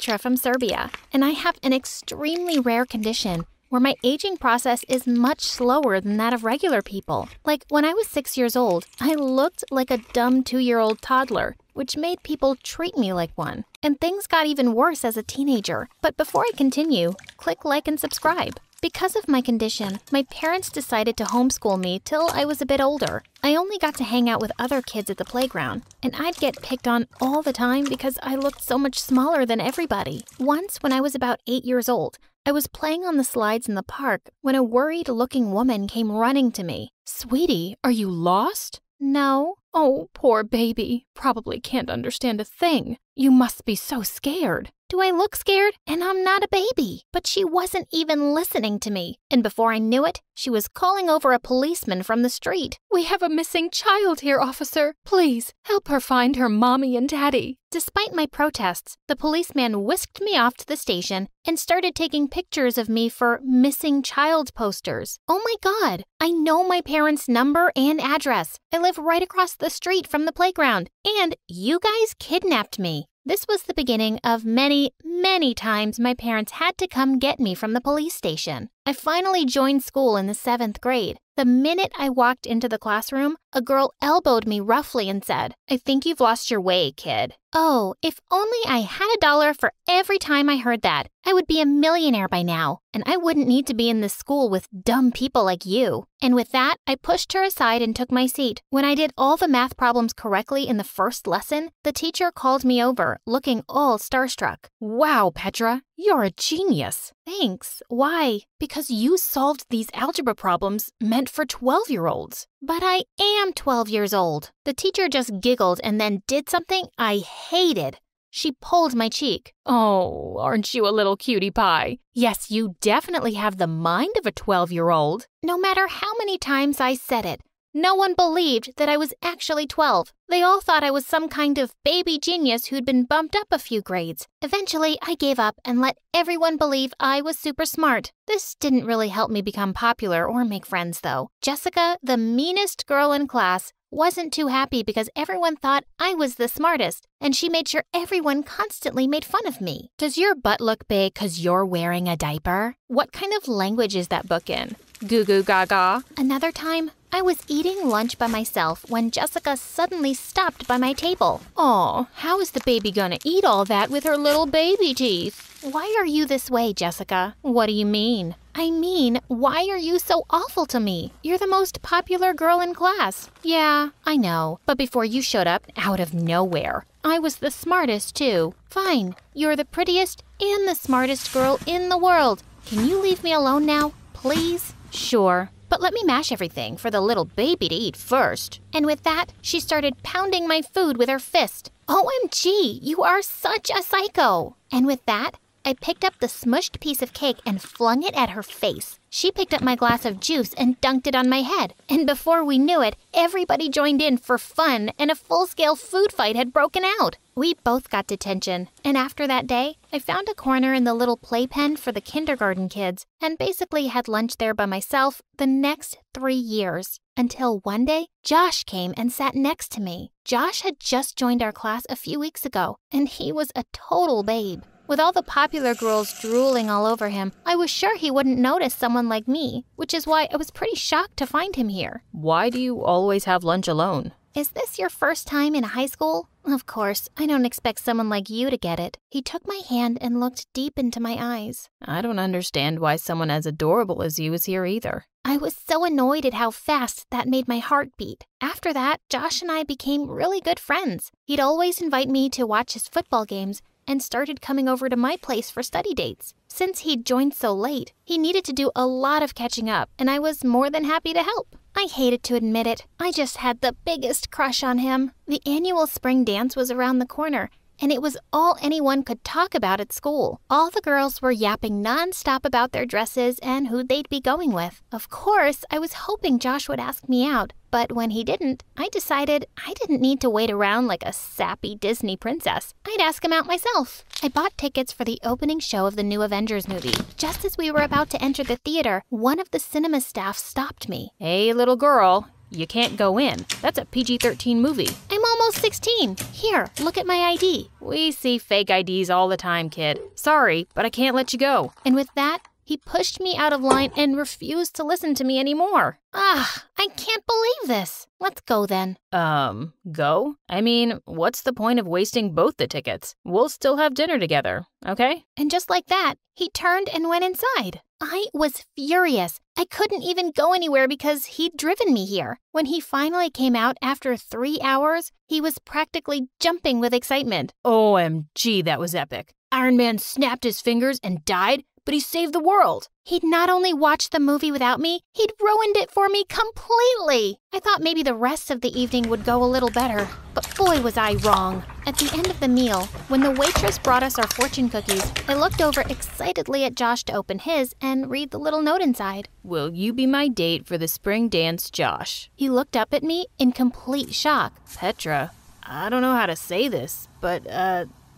Petra from Serbia, and I have an extremely rare condition where my aging process is much slower than that of regular people. Like, when I was 6 years old, I looked like a dumb 2-year-old toddler, which made people treat me like one. And things got even worse as a teenager. But before I continue, click like and subscribe. Because of my condition, my parents decided to homeschool me till I was a bit older. I only got to hang out with other kids at the playground, and I'd get picked on all the time because I looked so much smaller than everybody. Once, when I was about 8 years old, I was playing on the slides in the park when a worried-looking woman came running to me. "Sweetie, are you lost?" "No." "Oh, poor baby. Probably can't understand a thing. You must be so scared." "Do I look scared? And I'm not a baby." But she wasn't even listening to me. And before I knew it, she was calling over a policeman from the street. "We have a missing child here, officer. Please, help her find her mommy and daddy." Despite my protests, the policeman whisked me off to the station and started taking pictures of me for missing child posters. Oh my God, I know my parents' number and address. I live right across the street from the playground, and you guys kidnapped me. This was the beginning of many, many times my parents had to come get me from the police station. I finally joined school in the 7th grade. The minute I walked into the classroom, a girl elbowed me roughly and said, "I think you've lost your way, kid." Oh, if only I had $1 for every time I heard that. I would be a millionaire by now, and I wouldn't need to be in this school with dumb people like you. And with that, I pushed her aside and took my seat. When I did all the math problems correctly in the first lesson, the teacher called me over, looking all starstruck. "Wow, Petra, you're a genius." "Thanks. Why?" "Because you solved these algebra problems meant for 12-year-olds. "But I am 12 years old." The teacher just giggled and then did something I hated. She pulled my cheek. "Oh, aren't you a little cutie pie? Yes, you definitely have the mind of a 12-year-old. No matter how many times I said it, no one believed that I was actually 12. They all thought I was some kind of baby genius who'd been bumped up a few grades. Eventually, I gave up and let everyone believe I was super smart. This didn't really help me become popular or make friends, though. Jessica, the meanest girl in class, wasn't too happy because everyone thought I was the smartest, and she made sure everyone constantly made fun of me. Does your butt look big 'cause you're wearing a diaper? What kind of language is that book in? Goo goo gaga? Another time, I was eating lunch by myself when Jessica suddenly stopped by my table. Aw, how is the baby gonna eat all that with her little baby teeth? Why are you this way, Jessica? What do you mean? I mean, why are you so awful to me? You're the most popular girl in class. Yeah, I know. But before you showed up out of nowhere, I was the smartest too. Fine, you're the prettiest and the smartest girl in the world. Can you leave me alone now, please? Sure, but let me mash everything for the little baby to eat first. And with that, she started pounding my food with her fist. OMG, you are such a psycho. And with that, I picked up the smushed piece of cake and flung it at her face. She picked up my glass of juice and dunked it on my head. And before we knew it, everybody joined in for fun and a full-scale food fight had broken out. We both got detention. And after that day, I found a corner in the little playpen for the kindergarten kids and basically had lunch there by myself the next 3 years. Until one day, Josh came and sat next to me. Josh had just joined our class a few weeks ago, and he was a total babe. With all the popular girls drooling all over him, I was sure he wouldn't notice someone like me, which is why I was pretty shocked to find him here. Why do you always have lunch alone? Is this your first time in high school? Of course, I don't expect someone like you to get it. He took my hand and looked deep into my eyes. I don't understand why someone as adorable as you is here either. I was so annoyed at how fast that made my heart beat. After that, Josh and I became really good friends. He'd always invite me to watch his football games and started coming over to my place for study dates. Since he'd joined so late, he needed to do a lot of catching up, and I was more than happy to help. I hated to admit it, I just had the biggest crush on him. The annual spring dance was around the corner, and it was all anyone could talk about at school. All the girls were yapping nonstop about their dresses and who they'd be going with. Of course, I was hoping Josh would ask me out, but when he didn't, I decided I didn't need to wait around like a sappy Disney princess. I'd ask him out myself. I bought tickets for the opening show of the new Avengers movie. Just as we were about to enter the theater, one of the cinema staff stopped me. Hey, little girl. You can't go in. That's a PG-13 movie. I'm almost 16. Here, look at my ID. We see fake IDs all the time, kid. Sorry, but I can't let you go. And with that, he pushed me out of line and refused to listen to me anymore. I can't believe this. Let's go then. Go? I mean, what's the point of wasting both the tickets? We'll still have dinner together, okay? And just like that, he turned and went inside. I was furious. I couldn't even go anywhere because he'd driven me here. When he finally came out after 3 hours, he was practically jumping with excitement. OMG, that was epic. Iron Man snapped his fingers and died, but he saved the world. He'd not only watched the movie without me, he'd ruined it for me completely. I thought maybe the rest of the evening would go a little better, but boy was I wrong. At the end of the meal, when the waitress brought us our fortune cookies, I looked over excitedly at Josh to open his and read the little note inside. Will you be my date for the spring dance, Josh? He looked up at me in complete shock. Petra, I don't know how to say this, but,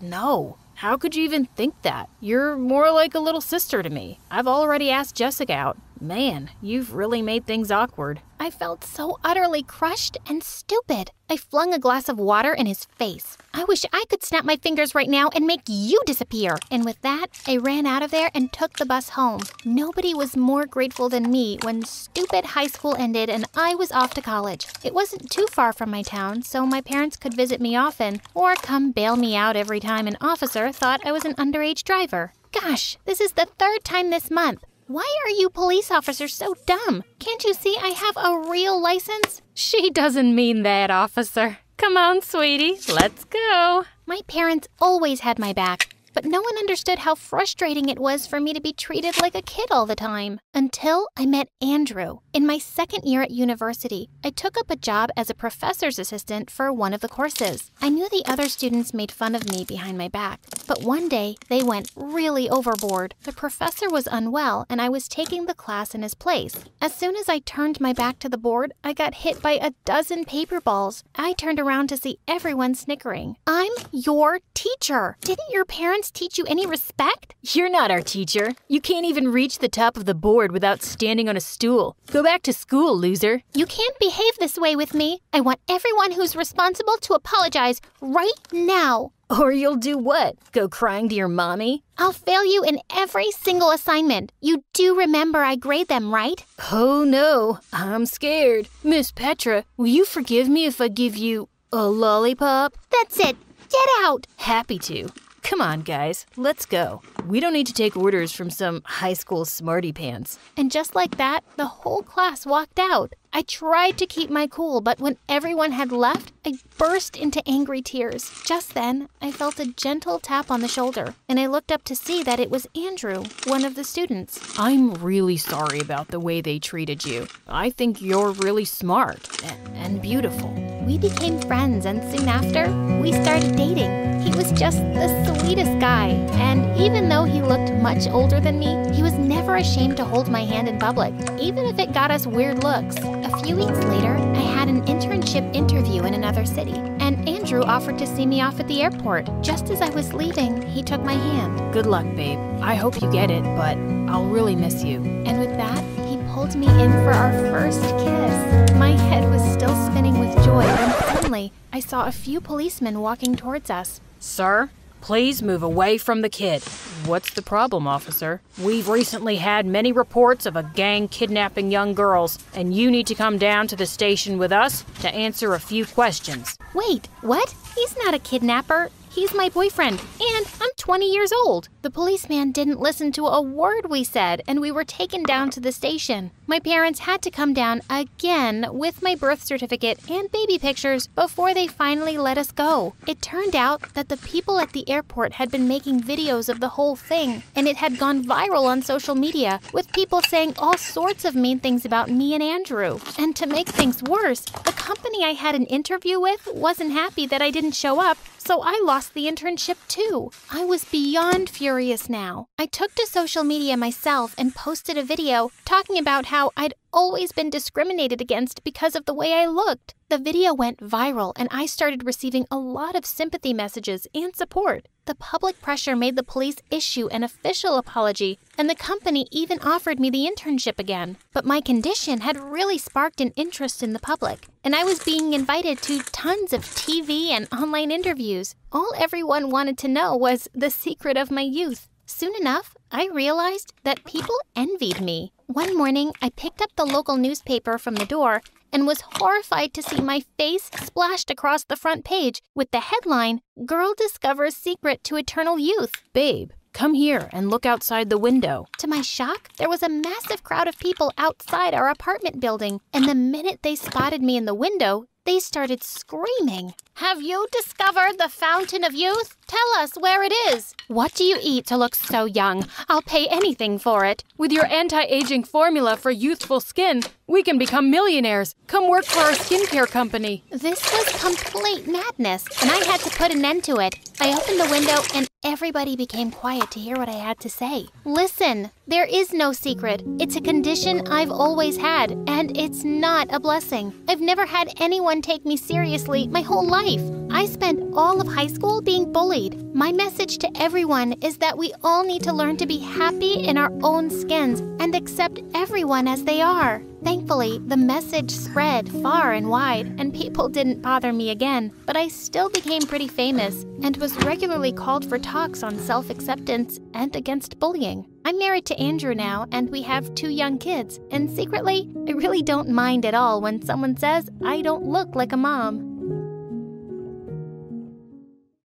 no. How could you even think that? You're more like a little sister to me. I've already asked Jessica out. Man, you've really made things awkward. I felt so utterly crushed and stupid. I flung a glass of water in his face. I wish I could snap my fingers right now and make you disappear. And with that, I ran out of there and took the bus home. Nobody was more grateful than me when stupid high school ended and I was off to college. It wasn't too far from my town, so my parents could visit me often or come bail me out every time an officer thought I was an underage driver. Gosh, this is the 3rd time this month. Why are you police officers so dumb? Can't you see I have a real license? She doesn't mean that, officer. Come on, sweetie, let's go. My parents always had my back, but no one understood how frustrating it was for me to be treated like a kid all the time. Until I met Andrew. In my 2nd year at university, I took up a job as a professor's assistant for one of the courses. I knew the other students made fun of me behind my back, but one day they went really overboard. The professor was unwell and I was taking the class in his place. As soon as I turned my back to the board, I got hit by a dozen paper balls. I turned around to see everyone snickering. I'm your teacher. Didn't your parents teach you any respect? You're not our teacher. You can't even reach the top of the board without standing on a stool. Go back to school, loser. You can't behave this way with me. I want everyone who's responsible to apologize right now. Or you'll do what? Go crying to your mommy? I'll fail you in every single assignment. You do remember I grade them, right? Oh no, I'm scared. Miss Petra, will you forgive me if I give you a lollipop? That's it. Get out. Happy to. Come on, guys, let's go. We don't need to take orders from some high school smarty pants. And just like that, the whole class walked out. I tried to keep my cool, but when everyone had left, I burst into angry tears. Just then, I felt a gentle tap on the shoulder, and I looked up to see that it was Andrew, one of the students. I'm really sorry about the way they treated you. I think you're really smart and beautiful. We became friends, and soon after, we started dating. He was just the sweetest guy, and even though he looked much older than me, he was never ashamed to hold my hand in public, even if it got us weird looks. A few weeks later, I had an internship interview in another city, and Andrew offered to see me off at the airport. Just as I was leaving, he took my hand. Good luck, babe. I hope you get it, but I'll really miss you. And with that, he pulled me in for our first kiss. My head was still spinning with joy when suddenly I saw a few policemen walking towards us. Sir, please move away from the kid. What's the problem, officer? We've recently had many reports of a gang kidnapping young girls, and you need to come down to the station with us to answer a few questions. Wait, what? He's not a kidnapper. He's my boyfriend, and I'm 20 years old. The policeman didn't listen to a word we said, and we were taken down to the station. My parents had to come down again with my birth certificate and baby pictures before they finally let us go. It turned out that the people at the airport had been making videos of the whole thing, and it had gone viral on social media, with people saying all sorts of mean things about me and Andrew. And to make things worse, the company I had an interview with wasn't happy that I didn't show up, so I lost the internship too. I was beyond furious now. I took to social media myself and posted a video talking about how I'd always been discriminated against because of the way I looked. The video went viral and I started receiving a lot of sympathy messages and support. The public pressure made the police issue an official apology, and the company even offered me the internship again. But my condition had really sparked an interest in the public, and I was being invited to tons of TV and online interviews. All everyone wanted to know was the secret of my youth. Soon enough, I realized that people envied me. One morning, I picked up the local newspaper from the door and was horrified to see my face splashed across the front page with the headline, "Girl Discovers Secret to Eternal Youth." Babe, come here and look outside the window. To my shock, there was a massive crowd of people outside our apartment building, and the minute they spotted me in the window, they started screaming. "Have you discovered the Fountain of Youth? Tell us where it is. What do you eat to look so young? I'll pay anything for it." With your anti-aging formula for youthful skin, we can become millionaires. Come work for our skincare company. This was complete madness, and I had to put an end to it. I opened the window, and everybody became quiet to hear what I had to say. Listen, there is no secret. It's a condition I've always had, and it's not a blessing. I've never had anyone take me seriously my whole life. I spent all of high school being bullied. My message to everyone is that we all need to learn to be happy in our own skins and accept everyone as they are. Thankfully, the message spread far and wide, and people didn't bother me again, but I still became pretty famous and was regularly called for talks on self-acceptance and against bullying. I'm married to Andrew now, and we have 2 young kids, and secretly, I really don't mind at all when someone says I don't look like a mom.